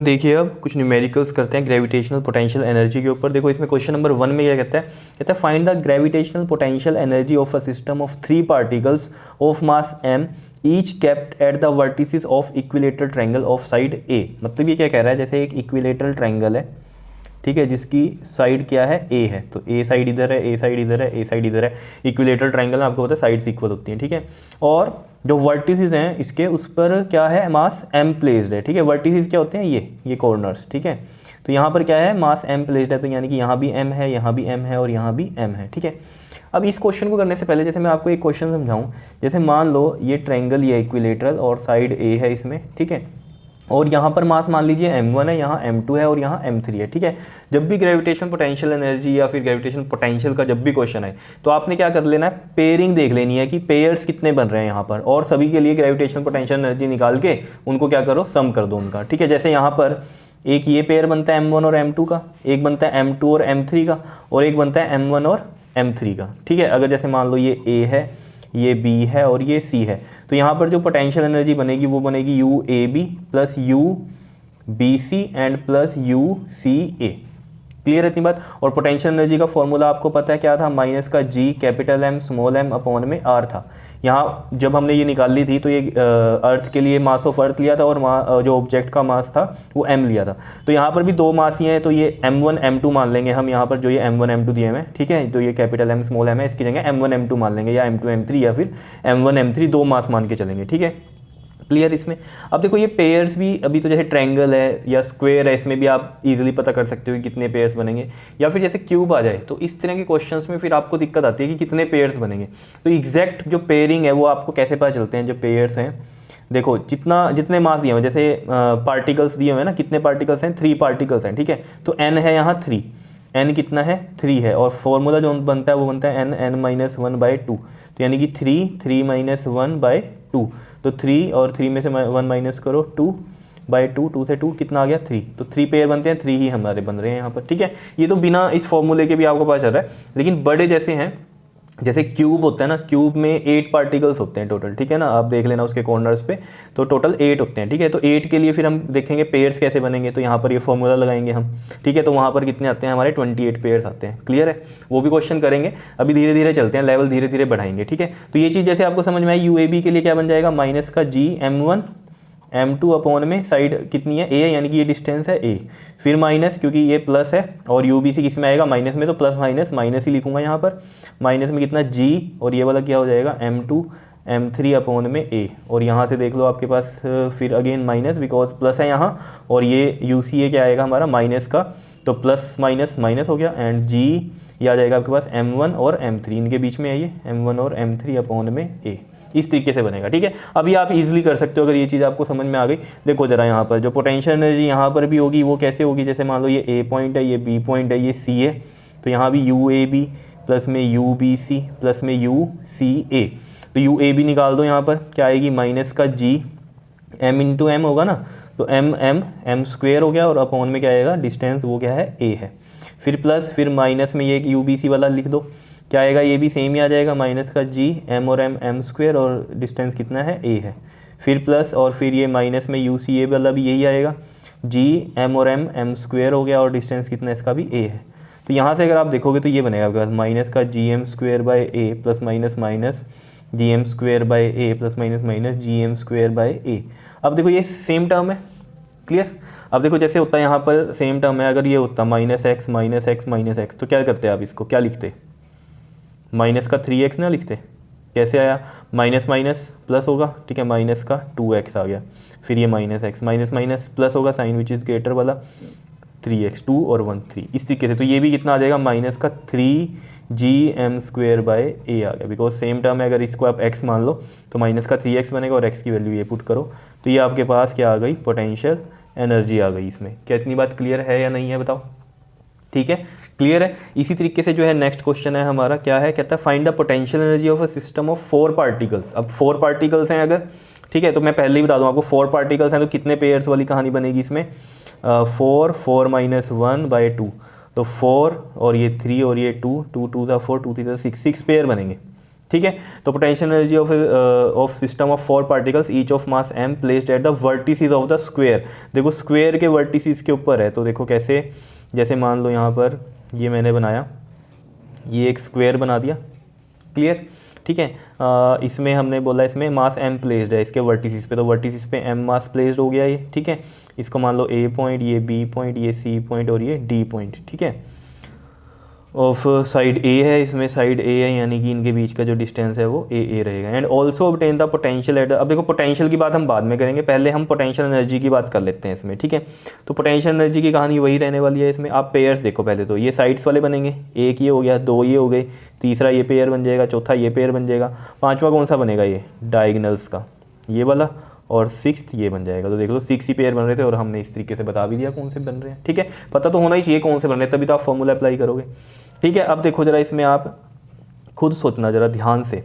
देखिए अब कुछ न्यूमेरिकल्स करते हैं ग्रेविटेशनल पोटेंशियल एनर्जी के ऊपर। देखो इसमें क्वेश्चन नंबर 1 में क्या कहता है find the gravitational potential energy of a system of 3 particles of mass m each kept at the vertices of equilateral triangle of side a। मतलब ये क्या कह रहा है, जैसे एक इक्विलेटरल ट्रायंगल है, ठीक है, जिसकी साइड क्या है a है, तो a साइड इधर है, a साइड इधर है, a साइड इधर है। इक्विलेटरल ट्रायंगल में आपको पता है साइड्स इक्वल होती हैं, ठीक है। और जो वर्टिसेस हैं इसके उस पर क्या है, मास m प्लेस्ड है, ठीक है। वर्टिसेस क्या होते हैं, ये कॉर्नर्स, ठीक है। तो यहाँ पर क्या है, मास m प्लेस्ड है, तो यानी कि यहाँ भी m है, यहाँ भी m है और यहाँ भी m है, ठीक है। अब इस क्वेश्चन को करने से पहले जैसे मैं आपको एक क्वेश्चन समझाऊँ, जैसे मान लो ये ट्रायंगल ये इक्विलेटरल और साइड a है इसमें, ठीक है। और यहाँ पर मास मान लीजिए m1 है, यहाँ m2 है और यहाँ m3 है, ठीक है। जब भी ग्रेविटेशन पोटेंशियल एनर्जी या फिर ग्रेविटेशन पोटेंशियल का जब भी क्वेश्चन है तो आपने क्या कर लेना है, पेयरिंग देख लेनी है कि पेयर्स कितने बन रहे हैं यहाँ पर, और सभी के लिए ग्रेविटेशन पोटेंशियल एनर्जी निकाल के उनको क्या करो, सम कर दो उनका, ठीक है। जैसे यहाँ पर एक ये पेयर बनता है m1 और m2 का, एक बनता है m2 और m3 का, और एक बनता है m1 और m3 का, ठीक है। अगर जैसे मान लो ये a है, ये B है और ये C है, तो यहाँ पर जो पोटेंशियल एनर्जी बनेगी वो बनेगी UAB plus UBC and plus UCA। Clear है इतनी बात। और पोटेंशियल एनर्जी का फॉर्मूला आपको पता है क्या था, माइनस का G capital M small m upon में R था। यहाँ जब हमने ये निकाल ली थी तो ये अर्थ के लिए मास ऑफ अर्थ लिया था और जो ऑब्जेक्ट का मास था वो m लिया था। तो यहाँ पर भी दो मास ही हैं, तो ये m1 m2 मान लेंगे हम, यहाँ पर जो ये m1 m2 दिए हुए हैं, ठीक है। तो ये कैपिटल M स्मॉल m है, इसकी जगह m1 m2 मान लेंगे, या m2 m3 या फिर m1 m3 दो मास मान के चलेंगे, ठीक है। क्लियर इसमें। अब देखो ये पेयर्स भी, अभी तो जैसे ट्रायंगल है या स्क्वायर है, इसमें भी आप इजीली पता कर सकते हो कि कितने पेयर्स बनेंगे, या फिर जैसे क्यूब आ जाए तो इस तरह के क्वेश्चंस में फिर आपको दिक्कत आती है कि कितने पेयर्स बनेंगे। तो एग्जैक्ट जो पेयरिंग है वो आपको कैसे पता चलते हैं, जो पेयर्स हैं, देखो जितने मास दिए हुए, जैसे पार्टिकल्स दिए हुए हैं ना, कितने पार्टिकल्स हैं, 3 पार्टिकल्स हैं, ठीक है। तो n है यहाँ 3, n कितना है 3 है, और फॉर्मूला जो बनता है वो बनता है n(n-1/2), तो यानी कि 3 तो 3 और 3 में से 1 माइनस करो, 2/2, 2 से 2 कितना आ गया 3, तो 3 पेयर बनते हैं, 3 ही हमारे बन रहे हैं यहाँ पर, ठीक है। ये तो बिना इस फॉर्मूले के भी आपको पता चल रहा है। लेकिन बड़े जैसे हैं, जैसे क्यूब होता है ना, क्यूब में 8 पार्टिकल्स होते हैं टोटल, ठीक है ना, आप देख लेना उसके कॉर्नर्स पे, तो टोटल 8 होते हैं, ठीक है। तो 8 के लिए फिर हम देखेंगे पेयर्स कैसे बनेंगे, तो यहाँ पर ये फॉर्मूला लगाएंगे हम, ठीक है। तो वहाँ पर कितने आते हैं हमारे, 28 पेयर्स आते हैं। क्लियर है, वो भी क्वेश्चन करेंगे। अभी धीरे धीरे चलते हैं, लेवल धीरे धीरे बढ़ाएंगे, ठीक है। तो ये चीज़ जैसे आपको समझ में आई, UAB के लिए क्या बन जाएगा, माइनस का G m1 m2 अपॉन में साइड कितनी है, a, यानी कि ये डिस्टेंस है a, फिर माइनस क्योंकि ये प्लस है, और UBC किस में आएगा, माइनस में, तो प्लस माइनस माइनस ही लिखूंगा यहाँ पर। माइनस में कितना G, और ये वाला क्या हो जाएगा m2 m3 अपॉन में a, और यहाँ से देख लो आपके पास फिर अगेन माइनस, बिकॉज प्लस है यहाँ, और ये UCA क्या आएगा हमारा माइनस का, तो प्लस माइनस माइनस हो गया, एंड G ये आ जाएगा आपके पास m1 और m3, इनके बीच में है ये m1 और m3 अपॉन में a। इस तरीके से बनेगा, ठीक है। अभी आप इजीली कर सकते हो अगर ये चीज़ आपको समझ में आ गई। देखो जरा यहाँ पर जो पोटेंशियल एनर्जी यहाँ पर भी होगी वो कैसे होगी, जैसे मान लो ये A पॉइंट है, ये B पॉइंट है, ये C है, तो यहाँ भी UAB प्लस में UBC प्लस में UCA, तो UAB निकाल दो, यहाँ पर क्या आएगी, माइनस का G m इंटू m होगा ना, तो m स्क्वेयर हो गया, और अपॉन में क्या आएगा, डिस्टेंस वो क्या है a है, फिर प्लस, फिर माइनस में ये UBC वाला लिख दो, क्या आएगा, ये भी सेम ही आ जाएगा, माइनस का G m और m स्क्वेयर, और डिस्टेंस कितना है a है, फिर प्लस, और फिर ये माइनस में UCA वाला भी यही आएगा, G m और m स्क्वेयर हो गया, और डिस्टेंस कितना है इसका भी a है। तो यहाँ से अगर आप देखोगे तो ये बनेगा आपके पास माइनस का GM square by a plus minus minus GM square by a plus minus minus GM square by a। अब देखो ये सेम टर्म है, क्लियर। अब देखो जैसे होता है यहाँ पर सेम टर्म है, अगर ये होता minus x minus x minus x, तो क्या करते हैं आप, इसको क्या लिखते, माइनस का 3x ना लिखते, कैसे आया, माइनस माइनस प्लस होगा, ठीक है, माइनस का 2x आ गया, फिर ये minus x minus minus plus होगा, साइन विच इज़ ग्रेटर वाला 3x, 2 और 1 3, इस तरीके से। तो ये भी कितना आ जाएगा, माइनस का 3GM स्क्वेयर बाय a आ गया, बिकॉज सेम टर्म है, अगर इसको आप x मान लो तो माइनस का 3x बनेगा, और x की वैल्यू ये पुट करो, तो ये आपके पास क्या आ गई, पोटेंशियल एनर्जी आ गई इसमें। क्या इतनी बात क्लियर है या नहीं है, बताओ, ठीक है, क्लियर है। इसी तरीके से जो है नेक्स्ट क्वेश्चन है हमारा, क्या है, कहता है find the potential energy of a system of 4 particles. अब 4 पार्टिकल्स हैं अगर, ठीक है, तो मैं पहले ही बता दूं आपको 4 पार्टिकल्स हैं तो कितने पेयर्स वाली कहानी बनेगी इसमें, 4 माइनस 1/2, तो 4 और ये 3 और ये 2, 2 2 4, 2 3 6 पेयर बनेंगे, ठीक है। तो potential energy of system of 4 particles each of mass m placed at the vertices of the square. देखो स्क्वायर के वर्टिसेस के ऊपर है, तो देखो कैसे, जैसे मान लो यहाँ पर ये मैंने बनाया, ये एक स्क्वायर बना दिया, क्लियर, ठीक है। इसमें हमने बोला इसमें मास m प्लेस्ड है इसके वर्टिसेस पे, तो वर्टिसेस पे m मास प्लेस्ड हो गया ये, ठीक है। इसको मान लो a पॉइंट, ये b पॉइंट, ये c पॉइंट और ये d पॉइंट, ठीक है। ऑफ साइड A है, इसमें साइड A है, यानी कि इनके बीच का जो डिस्टेंस है वो a रहेगा। And also obtain the potential at, अब देखो पोटेंशियल की बात हम बाद में करेंगे, पहले हम पोटेंशियल एनर्जी की बात कर लेते हैं इसमें, ठीक है। तो पोटेंशियल एनर्जी की कहानी वही रहने वाली है इसमें। आप पेयर्स देखो पहले, तो ये साइड्स वाले बनेंगे, एक ये हो गया, दो ये हो गए, तीसरा ये पेयर बन जाएगा, चौथा ये पेयर बन जाएगा, पाँचवा कौन सा बनेगा, ये डायगनल्स का ये वाला, और 6th ये बन जाएगा। तो देख लो 6 ही पेयर बन रहे थे और हमने इस तरीके से बता भी दिया कौन से बन रहे हैं, ठीक है। पता तो होना ही चाहिए कौन से बन रहे हैं, तभी तो आप फॉर्मूला अप्लाई करोगे, ठीक है। अब देखो जरा इसमें आप खुद सोचना ज़रा ध्यान से,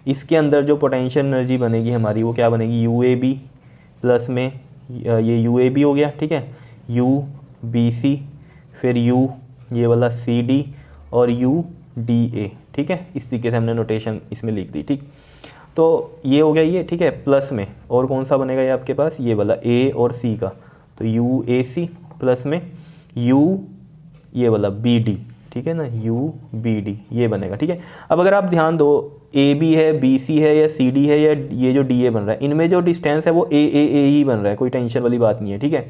इसके अंदर जो पोटेंशियल एनर्जी बनेगी हमारी वो क्या बनेगी, UAB प्लस में ये UAB हो गया, ठीक है, UBC, फिर U ये वाला CD और UDA, ठीक है। इस तरीके से हमने नोटेशन इसमें लिख दी, ठीक। तो ये हो गया ये, ठीक है, प्लस में और कौन सा बनेगा ये आपके पास, ये वाला A और C का, तो UAC प्लस में U ये वाला BD, ठीक है ना, UBD ये बनेगा, ठीक है। अब अगर आप ध्यान दो, AB है, BC है या CD है या ये जो DA बन रहा है, इनमें जो डिस्टेंस है वो AAA ही बन रहा है, कोई टेंशन वाली बात नहीं है, ठीक है।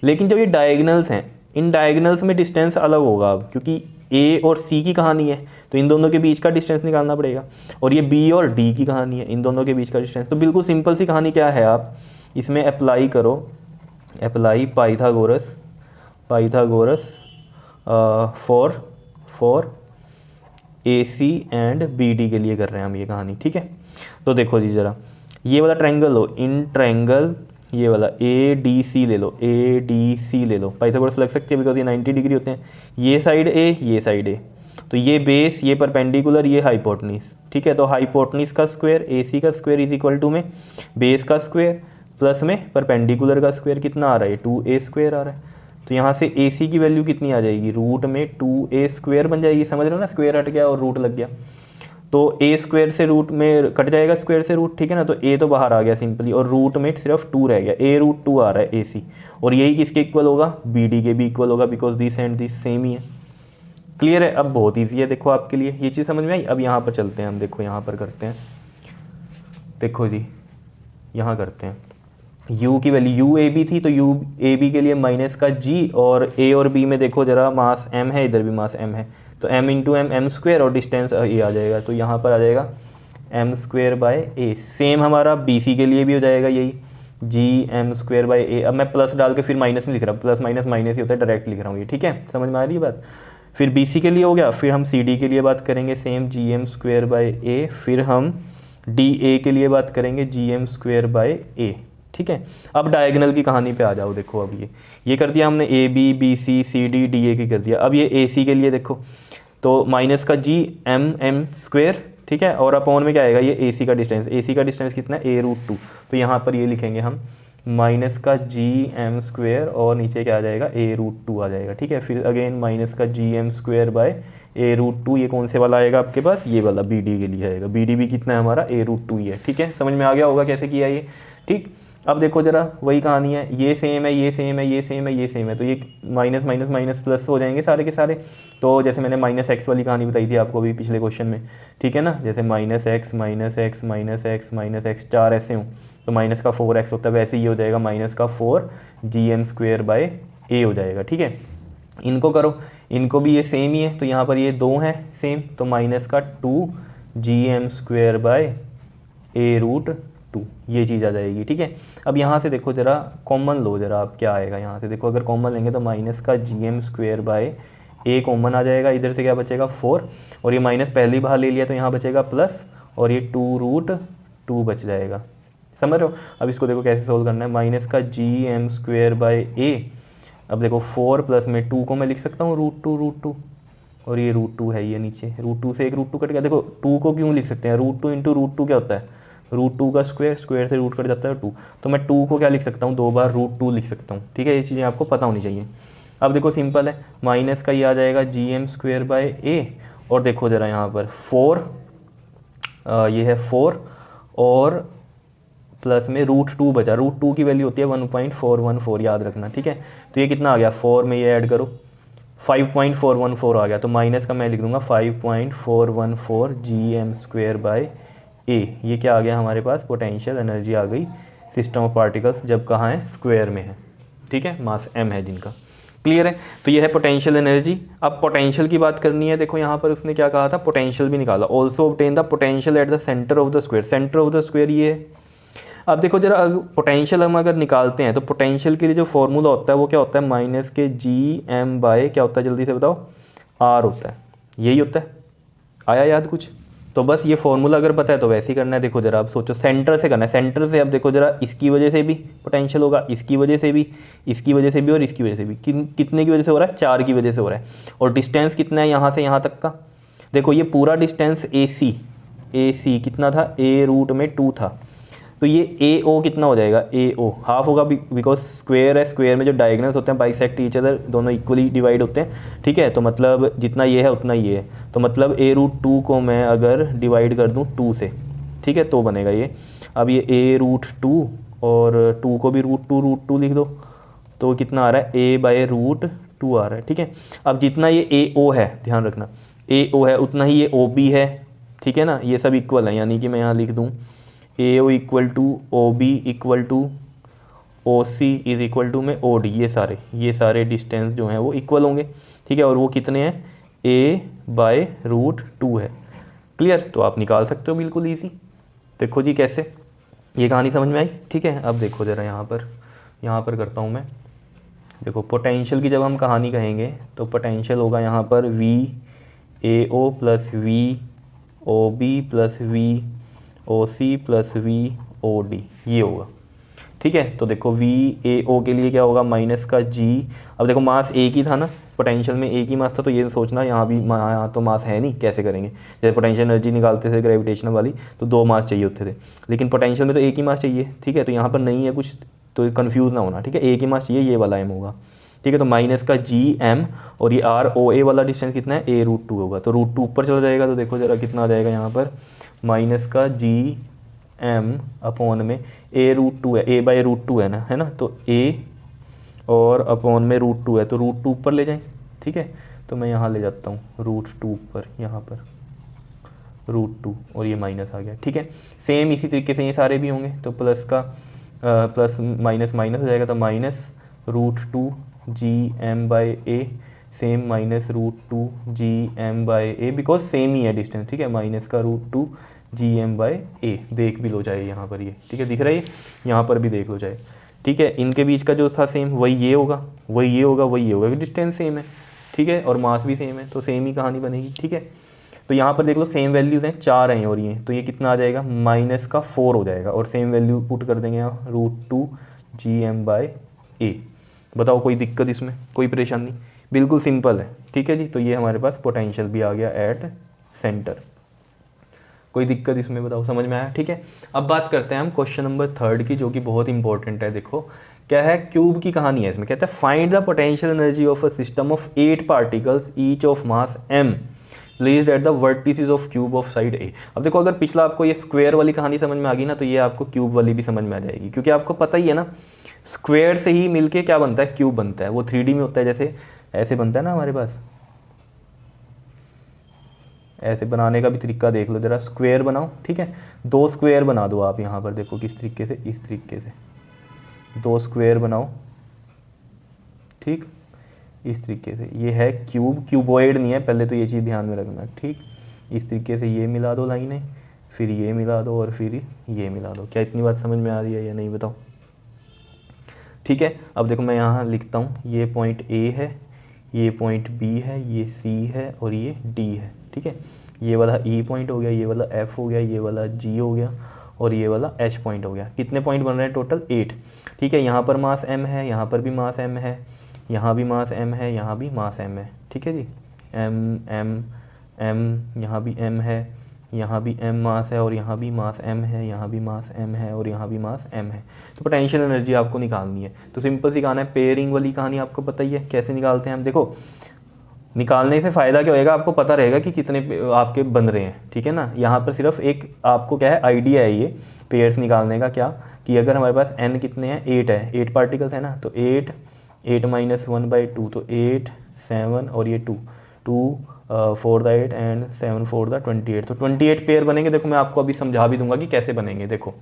लेकिन जो ये डायगनल्स हैं, इन डायगनल्स में डिस्टेंस अलग होगा अब, क्योंकि A और C की कहानी है तो इन दोनों के बीच का डिस्टेंस निकालना पड़ेगा, और ये B और D की कहानी है, इन दोनों के बीच का डिस्टेंस। तो बिल्कुल सिंपल सी कहानी क्या है, आप इसमें अप्लाई करो, apply Pythagoras for AC and BD के लिए कर रहे हैं हम ये कहानी, ठीक है। तो देखो जी ज़रा, ये वाला ट्रायंगल लो, इन ट्रायंगल ये वाला ADC ले लो, ADC ले लो, पाइथागोरस लग सकती है बिकॉज ये 90 डिग्री होते हैं, ये साइड A ये साइड A, तो ये बेस, ये परपेंडिकुलर, ये हाइपोटनीस, ठीक है। तो हाइपोटनीस का स्क्वायर AC का स्क्वायर इज इक्वल टू में बेस का स्क्वायर प्लस में परपेंडिकुलर का स्क्वायर, कितना आ रहा है, 2A स्क्वायर आ रहा है। तो यहाँ से AC की वैल्यू कितनी आ जाएगी, रूट में 2A स्क्वायर बन जाएगी, समझ रहे हो ना, स्क्वायर हट गया और रूट लग गया, तो A स्क्वायर से रूट में कट जाएगा स्क्वायर से रूट, ठीक है ना। तो A तो बाहर आ गया सिंपली, और रूट में सिर्फ 2 रह गया, A√2 आ रहा है AC, और यही किसके इक्वल होगा, BD के भी इक्वल होगा, because this and this same ही है। क्लियर है, अब बहुत ईजी है, देखो आपके लिए ये चीज़ समझ में आई। अब यहाँ पर चलते हैं हम, देखो यहाँ पर करते हैं, देखो जी यहाँ करते हैं, U की वैल्यू UAB थी, तो UAB के लिए माइनस का G, और A और B में देखो जरा मास M है, इधर भी मास M है, तो M इंटू M स्क्वायर, और डिस्टेंस A आ जाएगा, तो यहाँ पर आ जाएगा M square by A। Same हमारा BC के लिए भी हो जाएगा यही, GM स्क्वायर बाय A। अब मैं प्लस डाल के फिर माइनस नहीं लिख रहा, प्लस माइनस माइनस ही होता है, डायरेक्ट लिख रहा हूँ ये, ठीक है, समझ में आ रही है बात। फिर BC के लिए हो गया, फिर हम CD के लिए बात करेंगे, same GM square by A, फिर हम DA के लिए बात करेंगे, GM स्क्वायर बाय A, ठीक है। अब डायगोनल की कहानी पे आ जाओ, देखो अब ये कर दिया हमने, AB BC CD DA की कर दिया। अब ये AC के लिए देखो, तो माइनस का GM स्क्वायर, ठीक है, और अपॉन में क्या आएगा, ये AC का डिस्टेंस, AC का डिस्टेंस कितना है, A√2, तो यहाँ पर ये लिखेंगे हम माइनस का GM स्क्वायर, और नीचे क्या आ जाएगा, A√2 आ जाएगा, ठीक है। फिर अगेन माइनस का GM स्क्वायर बाय A√2, ये कौन से वाला आएगा आपके पास, ये वाला BD के लिए आएगा, BD भी कितना है हमारा, A√2 ही है, ठीक है। समझ में आ गया होगा कैसे किया ये, ठीक। अब देखो जरा वही कहानी है, ये सेम है, ये सेम है, ये सेम है, ये सेम है, तो ये माइनस माइनस माइनस प्लस हो जाएंगे सारे के सारे। तो जैसे मैंने माइनस एक्स वाली कहानी बताई थी आपको अभी पिछले क्वेश्चन में, ठीक है ना, जैसे minus x minus x minus x minus x 4 ऐसे हूँ, तो माइनस का 4x होता है, वैसे ये हो जाएगा माइनस का 4 GM स्क्वायर बाय A हो जाएगा, ठीक है। इनको करो, इनको भी ये सेम ही है, तो यहाँ पर ये 2 हैं सेम, तो माइनस का 2 GM स्क्वायर बाय A√2 ये चीज़ आ जाएगी, ठीक है। अब यहाँ से देखो जरा कॉमन लो, जरा आप क्या आएगा यहाँ से, देखो अगर कॉमन लेंगे तो माइनस का GM square by A common आ जाएगा, इधर से क्या बचेगा 4, और ये माइनस पहले ही बाहर ले लिया तो यहाँ बचेगा प्लस, और ये 2√2 बच जाएगा, समझ रहे हो। अब इसको देखो कैसे सोल्व करना है, माइनस का GM स्क्वायर बाय A, अब देखो 4 प्लस में 2 को मैं लिख सकता हूँ √2, और ये √2 है, ये नीचे √2 से एक √2 कट गया। देखो 2 को क्यों लिख सकते हैं, √2 इंटू √2 क्या होता है, √2 का स्क्वायर, स्क्वायर से रूट कट जाता है 2, तो मैं 2 को क्या लिख सकता हूँ, 2 बार √2 लिख सकता हूँ, ठीक है। ये चीज़ें आपको पता होनी चाहिए। अब देखो सिंपल है, माइनस का ये आ जाएगा GM स्क्वायर बाय A, और देखो ज़रा यहाँ पर 4 ये है 4 और प्लस में √2 बचा, √2 की वैल्यू होती है 1.414, याद रखना, ठीक है। तो ये कितना आ गया, 4 में ये ऐड करो 5.414 आ गया, तो माइनस का मैं लिख दूंगा 5.414 gm²/a। ये क्या आ गया हमारे पास, पोटेंशियल एनर्जी आ गई सिस्टम ऑफ पार्टिकल्स, जब कहाँ है, स्क्वायर में है, ठीक है, मास m है जिनका। क्लियर है। तो ये है पोटेंशियल एनर्जी। अब पोटेंशियल की बात करनी है, देखो यहाँ पर उसने क्या कहा था, पोटेंशियल भी निकाला, also obtain the potential at the centre of the square. Centre of the square ये है। अब देखो जरा, पोटेंशियल हम अगर निकालते हैं तो पोटेंशियल के लिए जो फॉर्मूला होता है वो क्या होता है, माइनस के gm/ क्या होता है, जल्दी से बताओ, r होता है, यही होता है, आया याद कुछ? तो बस ये फॉर्मूला अगर पता है तो वैसे ही करना है। देखो जरा, आप सोचो सेंटर से करना है, सेंटर से अब देखो जरा, इसकी वजह से भी पोटेंशियल होगा, इसकी वजह से भी, इसकी वजह से भी और इसकी वजह से भी। कितने की वजह से हो रहा है, 4 की वजह से हो रहा है। और डिस्टेंस कितना है यहाँ से यहाँ तक का, देखो ये पूरा डिस्टेंस AC कितना था, a√2 था, तो ये AO कितना हो जाएगा, AO हाफ होगा, बिकॉज स्क्वायर है, स्क्वायर में जो डायगोनल्स होते हैं बाइसेक्ट ईच अदर, दोनों इक्वली डिवाइड होते हैं, ठीक है। तो मतलब जितना ये है उतना ये है, तो मतलब a√2 को मैं अगर डिवाइड कर दूं 2 से, ठीक है, तो बनेगा ये। अब ये a√2 और 2 को भी √2 लिख दो, तो कितना आ रहा है, a/√2 आ रहा है, ठीक है। अब जितना ये AO है, ध्यान रखना, AO है उतना ही ये OB है, ठीक है ना, ये सब इक्वल है, यानी कि मैं यहाँ लिख दूँ AO = OB = OC = में OD, ये सारे डिस्टेंस जो हैं वो इक्वल होंगे, ठीक है। और वो कितने हैं, a/√2 है। क्लियर। तो आप निकाल सकते हो बिल्कुल ईजी। देखो जी कैसे, ये कहानी समझ में आई, ठीक है। अब देखो ज़रा यहाँ पर करता हूँ मैं। देखो पोटेंशियल की जब हम कहानी कहेंगे तो पोटेंशियल होगा यहाँ पर VAO + VOB + VOC + VOD, ये होगा, ठीक है। तो देखो VAO के लिए क्या होगा, माइनस का G। अब देखो मास एक ही था ना, पोटेंशियल में एक ही मास था, तो ये सोचना यहाँ भी, यहाँ तो मास है नहीं, कैसे करेंगे। जैसे पोटेंशियल एनर्जी निकालते थे ग्रेविटेशनल वाली, तो 2 मास चाहिए होते थे, लेकिन पोटेंशियल में तो एक ही मास चाहिए, ठीक है। तो यहाँ पर नहीं है कुछ, तो कन्फ्यूज़ ना होना, ठीक है, एक ही मास चाहिए, ये वाला m होगा, ठीक है। तो माइनस का GM और ये ROA वाला डिस्टेंस कितना है, a√2 होगा, तो √2 ऊपर चला जाएगा, तो देखो जरा कितना आ जाएगा यहाँ पर, माइनस का GM अपॉन में a√2 है, a/√2 है ना, तो a और अपॉन में √2 है, तो √2 ऊपर ले जाएं, ठीक है। तो मैं यहाँ ले जाता हूँ √2 ऊपर, यहाँ पर √2 और ये माइनस आ गया, ठीक है। सेम इसी तरीके से ये सारे भी होंगे, तो प्लस का प्लस माइनस माइनस हो जाएगा, तो minus √2 GM/a, same minus √2 GM/a, because same ही है डिस्टेंस, ठीक है, माइनस का √2 GM/a, देख भी लो चाहे यहाँ पर ये, ठीक है, दिख रहा है, यहाँ पर भी देख लो चाहे, ठीक है। इनके बीच का जो था सेम, वही ये होगा, वही ये होगा, वही ये होगा, डिस्टेंस सेम है, ठीक है, और मास भी सेम है, तो सेम ही कहानी बनेगी, ठीक है। तो यहाँ पर देख लो सेम वैल्यूज़ हैं, 4 हैं और ये, तो ये कितना आ जाएगा, माइनस का 4 हो जाएगा, और सेम वैल्यू पुट कर देंगे यहाँ √2 GM/a। बताओ कोई दिक्कत इसमें, कोई परेशानी, बिल्कुल सिंपल है, ठीक है जी। तो ये हमारे पास पोटेंशियल भी आ गया एट सेंटर, कोई दिक्कत इसमें बताओ, समझ में आया, ठीक है। अब बात करते हैं हम क्वेश्चन नंबर 3 की, जो कि बहुत इंपॉर्टेंट है। देखो क्या है, क्यूब की कहानी है इसमें, कहता है find the potential energy of a system of 8 particles each of mass m placed at the vertices of cube of side A। अब देखो अगर पिछला आपको ये स्क्वायर वाली कहानी समझ में आ गई ना, तो ये आपको क्यूब वाली भी समझ में आ जाएगी, क्योंकि आपको पता ही है ना, स्क्वायर से ही मिलके क्या बनता है, क्यूब बनता है। वो 3D में होता है, जैसे ऐसे बनता है ना हमारे पास, ऐसे बनाने का भी तरीका देख लो जरा, स्क्वायर बनाओ, ठीक है, 2 स्क्वायर बना दो आप यहाँ पर, देखो किस तरीके से, इस तरीके से 2 स्क्वायर बनाओ, ठीक, इस तरीके से। ये है क्यूब, क्यूबॉइड नहीं है, पहले तो ये चीज़ ध्यान में रखना, ठीक। इस तरीके से ये मिला दो लाइनें, फिर ये मिला दो और फिर ये मिला दो। क्या इतनी बात समझ में आ रही है या नहीं, बताओ, ठीक है। अब देखो मैं यहाँ लिखता हूँ, ये पॉइंट A है, ये पॉइंट B है, ये C है और ये D है, ठीक है। ये वाला E पॉइंट हो गया, ये वाला F हो गया, ये वाला G हो गया और ये वाला H पॉइंट हो गया। कितने पॉइंट बन रहे हैं टोटल, 8, ठीक है। यहाँ पर मास m है, यहाँ पर भी मास m है, यहाँ भी मास m है, यहाँ भी मास m है, ठीक है जी, m m m, यहाँ भी m है, यहाँ भी m मास है और यहाँ भी मास m है, यहाँ भी मास m है और यहाँ भी मास m है। तो पोटेंशियल एनर्जी आपको निकालनी है, तो सिंपल सी कहानी है, पेयरिंग वाली कहानी आपको पता ही है कैसे निकालते हैं हम। देखो निकालने से फ़ायदा क्या होएगा, आपको पता रहेगा कि कितने आपके बन रहे हैं, ठीक है ना। यहाँ पर सिर्फ एक आपको क्या है, आइडिया है ये पेयर्स निकालने का, क्या कि अगर हमारे पास n कितने हैं, 8 है, 8 पार्टिकल्स है ना, तो 8 -1/2, तो 8 7 और ये 2 4 द 8 एंड 7 4 द 28, तो 28 पेयर बनेंगे। देखो मैं आपको अभी समझा भी दूंगा कि कैसे बनेंगे। देखो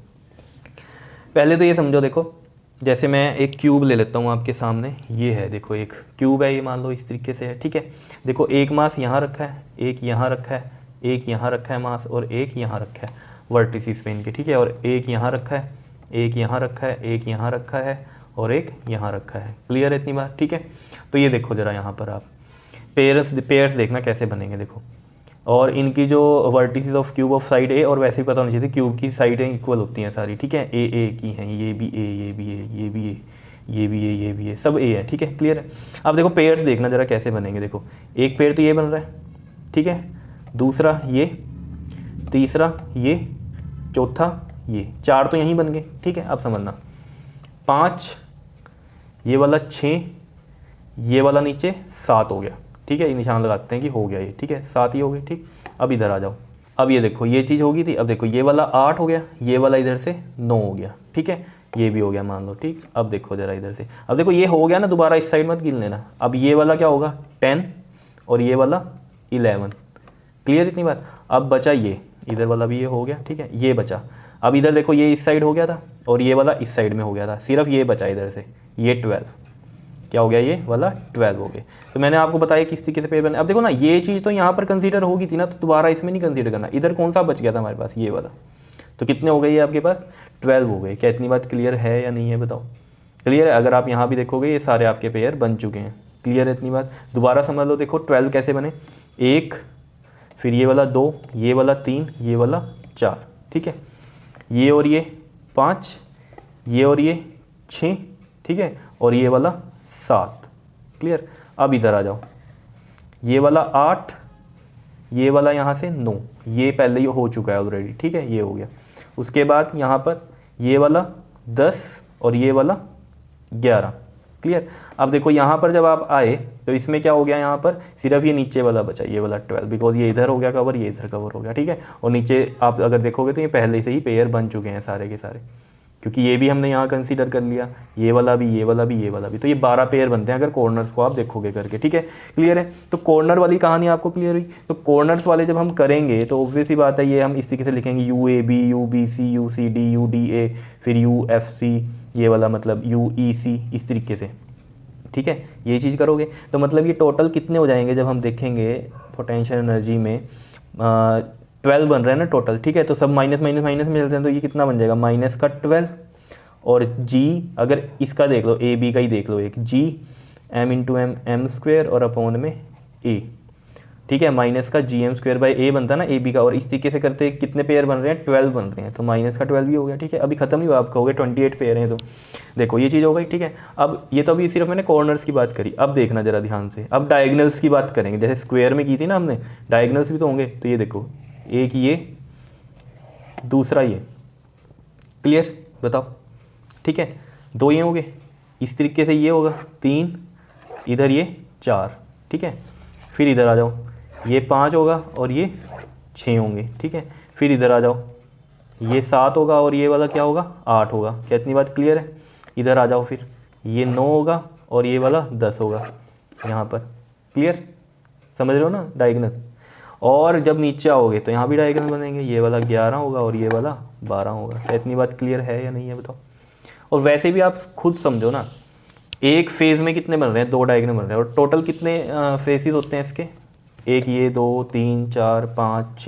पहले तो ये समझो, देखो जैसे मैं एक क्यूब ले लेता हूँ आपके सामने, ये है, देखो एक क्यूब है ये, मान लो इस तरीके से है, ठीक है। देखो एक मास यहाँ रखा है, एक यहाँ रखा है, एक यहाँ रखा है मास, और एक यहाँ रखा है वर्टिसेस पे इनके, ठीक है। और एक यहाँ रखा है, एक यहाँ रखा है, एक यहाँ रखा है, और एक यहाँ रखा है। क्लियर है इतनी बात, ठीक है। तो ये देखो ज़रा यहाँ पर आप पेयर्स देखना कैसे बनेंगे, देखो। और इनकी जो vertices of cube of side A, और वैसे ही पता होना चाहिए क्यूब की साइडें इक्वल होती हैं सारी, ठीक है। ए की हैं, ये भी ए, ये भी ए, ये भी ए, ये भी ए, ये भी ए, सब ए है, ठीक है। क्लियर है। अब देखो पेयर्स देखना ज़रा कैसे बनेंगे। देखो एक पेयर तो ये बन रहा है, ठीक है, दूसरा ये, तीसरा ये, चौथा ये, 4 तो यहीं बन गए, ठीक है। अब समझना 5, ये वाला 6, ये वाला नीचे 7 हो गया, ठीक है। ये निशान लगाते हैं कि हो गया ये, ठीक है, 7 ही हो गए, ठीक। अब इधर आ जाओ, अब ये देखो ये चीज़ होगी थी, अब देखो ये वाला 8 हो गया, ये वाला इधर से 9 हो गया, ठीक है, ये भी हो गया मान लो, ठीक। अब देखो ज़रा इधर से, अब देखो ये हो गया ना, दोबारा इस साइड मत गिन लेना। अब ये वाला क्या होगा 10 और ये वाला 11। क्लियर इतनी बात। अब बचा ये, इधर वाला भी ये हो गया, ठीक है, ये बचा। अब इधर देखो ये इस साइड हो गया था और ये वाला इस साइड में हो गया था, सिर्फ ये बचा इधर से, ये 12। क्या हो गया, ये वाला 12 हो गए। तो मैंने आपको बताया किस तरीके से पेयर बने। अब देखो ना ये चीज़ तो यहाँ पर कंसीडर होगी थी ना, तो दोबारा इसमें नहीं कंसीडर करना। इधर कौन सा बच गया था हमारे पास, ये वाला। तो कितने हो गए ये आपके पास, 12 हो गए। क्या इतनी बात क्लियर है या नहीं है, बताओ। क्लियर है। अगर आप यहाँ भी देखोगे ये सारे आपके पेयर बन चुके हैं। क्लियर है इतनी बात। दोबारा समझ लो, देखो 12 कैसे बने, 1, फिर ये वाला 2, ये वाला 3, ये वाला 4, ठीक है, ये और ये 5, ये और ये 6, ठीक है, और ये वाला 7। क्लियर। अब इधर आ जाओ, ये वाला 8, ये वाला यहाँ से 9, ये पहले ही हो चुका है ऑलरेडी, ठीक है, ये हो गया। उसके बाद यहाँ पर ये वाला 10 और ये वाला 11। क्लियर। अब देखो यहाँ पर जब आप आए तो इसमें क्या हो गया, यहाँ पर सिर्फ ये नीचे वाला बचा, ये वाला 12, बिकॉज ये इधर हो गया कवर, ये इधर कवर हो गया, ठीक है। और नीचे आप अगर देखोगे तो ये पहले से ही पेयर बन चुके हैं सारे के सारे, क्योंकि ये भी हमने यहाँ कंसीडर कर लिया, ये वाला भी, ये वाला भी, ये वाला भी। तो ये 12 पेयर बनते हैं अगर कॉर्नर्स को आप देखोगे करके, ठीक है। क्लियर है। तो कॉर्नर वाली कहानी आपको क्लियर हुई। तो कॉर्नर्स वाले जब हम करेंगे तो ऑब्वियस ही बात है, ये हम इस तरीके से लिखेंगे UAB, UBC, UCD, UDA, फिर UFC, ये वाला मतलब UEC, इस तरीके से, ठीक है। ये चीज़ करोगे तो मतलब ये टोटल कितने हो जाएंगे जब हम देखेंगे पोटेंशियल एनर्जी में 12 बन रहे हैं ना टोटल, ठीक है। तो सब माइनस माइनस माइनस में चलते हैं, तो ये कितना बन जाएगा, माइनस का 12, और G अगर इसका देख लो, AB का ही देख लो, एक G M M स्क्वायर और अपॉन में A, ठीक है, माइनस का GM²/A बनता है ना AB का। और इस तरीके से करते कितने पेयर बन रहे हैं, 12 बन रहे हैं, तो माइनस का 12 भी हो गया, ठीक है। अभी खत्म नहीं हुआ, आपका हो गया 28 पेयर हैं। तो देखो ये चीज़ हो गई, ठीक है। अब ये तो अभी सिर्फ मैंने कॉर्नर्स की बात करी। अब देखना जरा ध्यान से, अब डायगनल्स की बात करेंगे, जैसे स्क्वायर में की थी ना हमने, डायगनल्स भी तो होंगे। तो ये देखो, एक ये, दूसरा ये। क्लियर, बताओ, ठीक है। 2 ये हो गए, इस तरीके से ये होगा 3, इधर ये 4, ठीक है। फिर इधर आ जाओ, ये 5 होगा और ये 6 होंगे, ठीक है। फिर इधर आ जाओ, ये 7 होगा और ये वाला क्या होगा, 8 होगा। क्या इतनी बात क्लियर है। इधर आ जाओ, फिर ये 9 होगा और ये वाला 10 होगा यहाँ पर। क्लियर, समझ रहे हो ना डायगनल। और जब नीचे आओगे तो यहाँ भी डायगनल बनेंगे, ये वाला 11 होगा और ये वाला 12 होगा। क्या इतनी बात क्लियर है या नहीं है, बताओ। और वैसे भी आप खुद समझो ना, एक फेज़ में कितने बन रहे हैं, 2 डायगनल बन रहे हैं, और टोटल कितने फेसेस होते हैं इसके, एक ये 2 3 4 5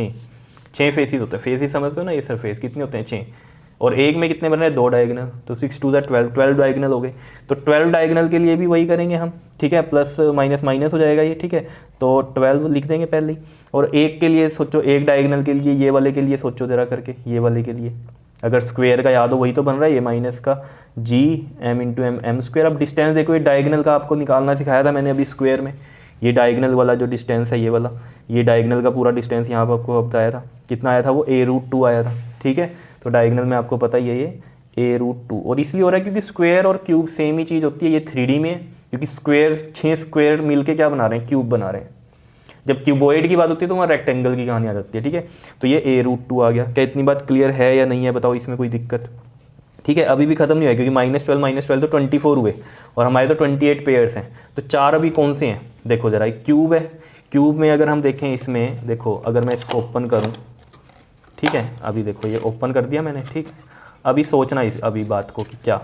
6 फेसेस होते हैं। फेसेस समझते हो ना, ये सरफेस कितने होते हैं, 6, और एक में कितने बन रहे हैं, 2 डायगनल। तो 6 2 12 डायगनल हो गए। तो 12 डायगनल के लिए भी वही करेंगे हम, ठीक है, प्लस माइनस माइनस हो जाएगा ये, ठीक है। तो 12 लिख देंगे पहले ही। और एक के लिए सोचो, एक डायगनल के लिए, ये वाले के लिए सोचो जरा करके, ये वाले के लिए अगर स्क्वायर का याद हो वही तो बन रहा है, ये माइनस का GM M स्क्वायर। अब डिस्टेंस देखो, ये डायगनल का आपको निकालना सिखाया था मैंने अभी स्क्वायर में। ये डायगनल वाला जो डिस्टेंस है, ये वाला, ये डायगनल का पूरा डिस्टेंस यहाँ पर आपको बताया था, कितना आया था, वो A√2 आया था, ठीक है। तो डायगनल में आपको पता ही है ये A√2, और इसलिए हो रहा है क्योंकि स्क्वायर और क्यूब सेम ही चीज़ होती है। ये 3D में है, क्योंकि स्क्वायर 6 स्क्वायर मिलके क्या बना रहे हैं, क्यूब बना रहे हैं, जब क्यूबॉइड की बात होती है तो वहाँ रेक्टेंगल की कहानी आ जाती है, ठीक है। तो ये a√2 आ गया। क्या इतनी बात क्लियर है या नहीं है बताओ, इसमें कोई दिक्कत? ठीक है, अभी भी खत्म नहीं हुआ क्योंकि -12 तो 24 हुए और हमारे तो 28 पेयर्स हैं। तो 4 अभी कौन से हैं देखो ज़रा, एक क्यूब है। क्यूब में अगर हम देखें, इसमें देखो अगर मैं इसको ओपन करूँ, ठीक है, अभी देखो ये ओपन कर दिया मैंने, ठीक। अभी सोचना इस अभी बात को कि क्या,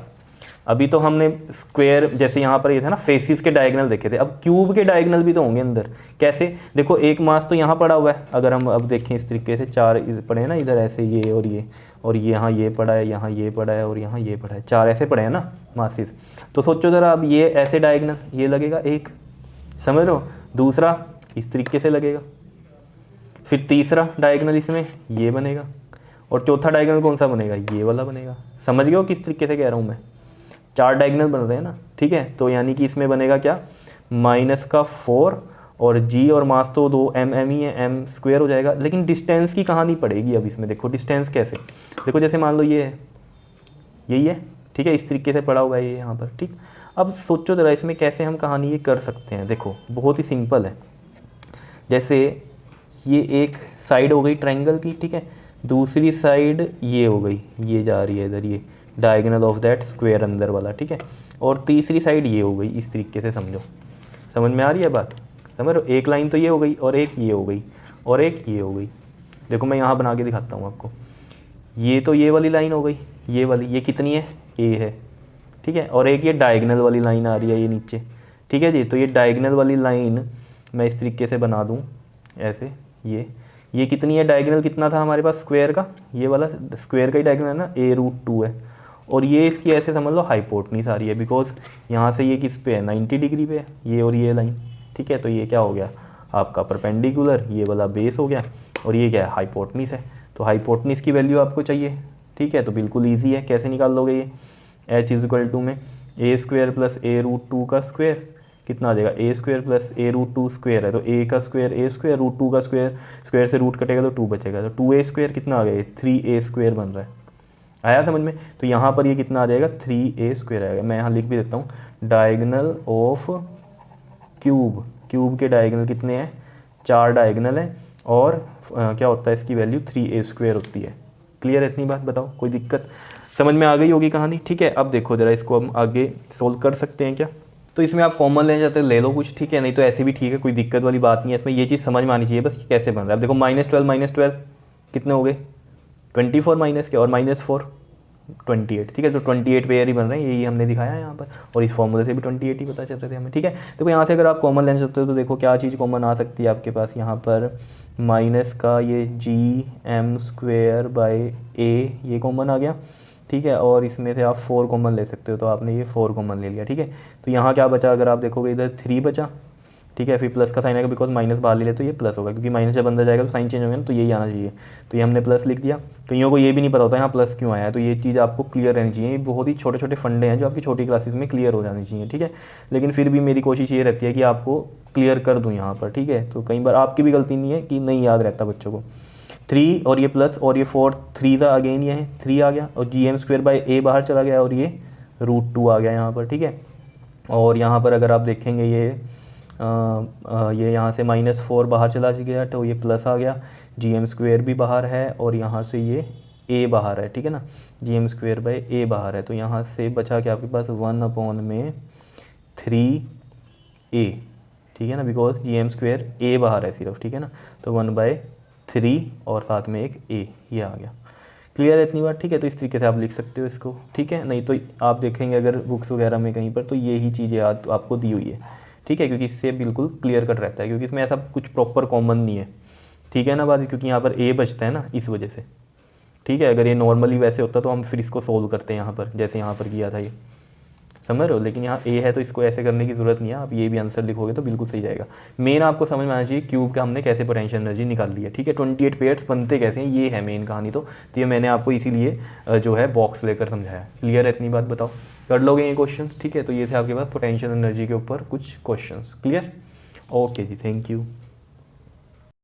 अभी तो हमने स्क्वायर जैसे यहाँ पर ये था ना, फेसिस के डायगोनल देखे थे, अब क्यूब के डायगोनल भी तो होंगे अंदर। कैसे? देखो एक मास तो यहाँ पड़ा हुआ है, अगर हम अब देखें इस तरीके से 4 पड़े हैं ना इधर ऐसे, ये और यहाँ ये पड़ा है, यहाँ ये पड़ा है और यहाँ ये पड़ा है, 4 ऐसे पड़े हैं ना मासिस। तो सोचो ज़रा, अब ये ऐसे डायगोनल ये लगेगा एक, समझ रहे हो, दूसरा इस तरीके से लगेगा, फिर तीसरा डायगोनल इसमें ये बनेगा, और चौथा डायगोनल कौन सा बनेगा? ये वाला बनेगा। समझ गए हो किस तरीके से कह रहा हूँ मैं? 4 डायगोनल बन रहे हैं ना, ठीक है। तो यानी कि इसमें बनेगा क्या, -4 और जी और मास तो 2m ही है, m² हो जाएगा। लेकिन डिस्टेंस की कहानी पड़ेगी अब इसमें। देखो डिस्टेंस कैसे, देखो जैसे मान लो ये है, यही है, ठीक है, इस तरीके से पड़ा हुआ है ये यहाँ पर, ठीक। अब सोचो ज़रा इसमें कैसे हम कहानी ये कर सकते हैं। देखो बहुत ही सिंपल है, जैसे ये एक साइड हो गई ट्रायंगल की, ठीक है, दूसरी साइड ये हो गई, ये जा रही है इधर, ये डायगोनल ऑफ दैट स्क्वायर अंदर वाला, ठीक है, और तीसरी साइड ये हो गई, इस तरीके से समझो। समझ में आ रही है बात? समझ रहे हो? एक लाइन तो ये हो गई और एक ये हो गई और एक ये हो गई। देखो मैं यहाँ बना के दिखाता हूँ आपको, ये तो ये वाली लाइन हो गई, ये वाली, ये कितनी है? ए है, ठीक है, और एक ये डायगोनल वाली लाइन आ रही है ये नीचे, ठीक है जी। तो ये डायगोनल वाली लाइन मैं इस तरीके से बना दूँ ऐसे, ये कितनी है? डायगोनल कितना था हमारे पास स्क्वायर का? ये वाला स्क्वायर का ही डायगोनल है ना, a√2 है, और ये इसकी ऐसे समझ लो हाइपोटनीस आ रही है, बिकॉज यहाँ से ये किस पे है? 90 डिग्री पे है, ये और ये लाइन, ठीक है। तो ये क्या हो गया आपका परपेंडिकुलर, ये वाला बेस हो गया, और ये क्या है? हाइपोटनीस है। तो हाइपोटनीस की वैल्यू आपको चाहिए, ठीक है। तो बिल्कुल ईजी है, कैसे निकाल लोगे ये? h में a² + a√2 का स्क्वायर कितना आ जाएगा? a² + a√2 स्क्वायर है, तो a का स्क्वायर a स्क्वायर, √2 का स्क्वायर, स्क्वायर से रूट कटेगा तो 2 बचेगा, तो 2a² कितना आ गया? 3a² बन रहा है। आया समझ में? तो यहाँ पर ये कितना आ जाएगा? 3a² आएगा। मैं यहाँ लिख भी देता हूँ, डायगोनल ऑफ क्यूब, क्यूब के डायगोनल कितने हैं? 4 डायगोनल है, और क्या होता है इसकी वैल्यू? 3a² होती है। क्लियर है इतनी बात? बताओ कोई दिक्कत? समझ में आ गई होगी कहानी, ठीक है। अब देखो ज़रा, इसको हम आगे सोल्व कर सकते हैं क्या? तो इसमें आप कॉमन लेना चाहते हो ले लो कुछ, ठीक है, नहीं तो ऐसे भी ठीक है, कोई दिक्कत वाली बात नहीं है इसमें। ये चीज़ समझ में आनी चाहिए बस कि कैसे बन रहा है। अब देखो -12 कितने हो गए? 24 माइनस के, और -4 28, ठीक है। तो 28 पेयर ही बन रहे हैं, यही हमने दिखाया है यहाँ पर, और इस फॉर्मूले से भी 28 ही पता चल रहे थे हमें, ठीक है। देखो यहाँ से अगर आप कॉमन लेना चाहते हो तो देखो क्या चीज़ कॉमन आ सकती है आपके पास यहाँ पर, माइनस का ये gm²/a ये कॉमन आ गया, ठीक है, और इसमें से आप 4 कॉमन ले सकते हो, तो आपने ये 4 कॉमन ले लिया, ठीक है। तो यहाँ क्या बचा? अगर आप देखोगे इधर 3 बचा, ठीक है, फिर प्लस का साइन आएगा, बिकॉज माइनस बाहर ले ले तो ये प्लस होगा, क्योंकि माइनस जब अंदर जाएगा तो साइन चेंज होगा ना, तो यही आना चाहिए। तो ये हमने प्लस लिख दिया। कईयों को ये भी नहीं पता होता यहाँ प्लस क्यों आया है, तो ये चीज़ आपको क्लियर रहनी चाहिए। ये बहुत ही छोटे छोटे फंडे हैं जो आपकी छोटी क्लासेस में क्लियर हो जानी चाहिए, ठीक है। लेकिन फिर भी मेरी कोशिश ये रहती है कि आपको क्लियर कर दूँ यहाँ पर, ठीक है। तो कई बार आपकी भी गलती नहीं है कि नहीं याद रहता बच्चों को। 3 और ये प्लस और ये 4, 3 था अगेन, ये है 3 आ गया, और gm²/a बाहर चला गया, और ये √2 आ गया यहाँ पर, ठीक है। और यहाँ पर अगर आप देखेंगे ये यहाँ से -4 बाहर चला गया, तो ये प्लस आ गया, gm² भी बाहर है, और यहाँ से ये a बाहर है, ठीक है ना, gm²/a बाहर है। तो यहाँ से बचा क्या आपके पास? 1/3a, ठीक है ना, बिकॉज gm² a बाहर है सिर्फ, ठीक है ना। तो 1/3 और साथ में एक a, ये आ गया। क्लियर है इतनी बात, ठीक है। तो इस तरीके से आप लिख सकते हो इसको, ठीक है। नहीं तो आप देखेंगे अगर बुक्स वगैरह में कहीं पर, तो यही चीज़ें आपको दी हुई है, ठीक है, क्योंकि इससे बिल्कुल क्लियर कट रहता है, क्योंकि इसमें ऐसा कुछ प्रॉपर कॉमन नहीं है, ठीक है ना बात, क्योंकि यहाँ पर a बचता है ना, इस वजह से, ठीक है। अगर ये नॉर्मली वैसे होता तो हम फिर इसको सोल्व करते हैं यहाँ पर, जैसे यहाँ पर किया था ये, समझ रहे हो। लेकिन यहाँ a है तो इसको ऐसे करने की ज़रूरत नहीं है, आप ये भी आंसर लिखोगे तो बिल्कुल सही जाएगा। मेन आपको समझ में आना चाहिए क्यूब का हमने कैसे पोटेंशियल एनर्जी निकाल दी है, ठीक है। 28 पेयर्स बनते कैसे हैं, ये है मेन कहानी। तो ये मैंने आपको इसीलिए जो है बॉक्स लेकर समझाया। क्लियर है इतनी बात? बताओ कर लोगे ये क्वेश्चन, ठीक है। तो ये थे आपके पास पोटेंशियल एनर्जी के ऊपर कुछ क्वेश्चन। क्लियर? ओके जी, थैंक यू।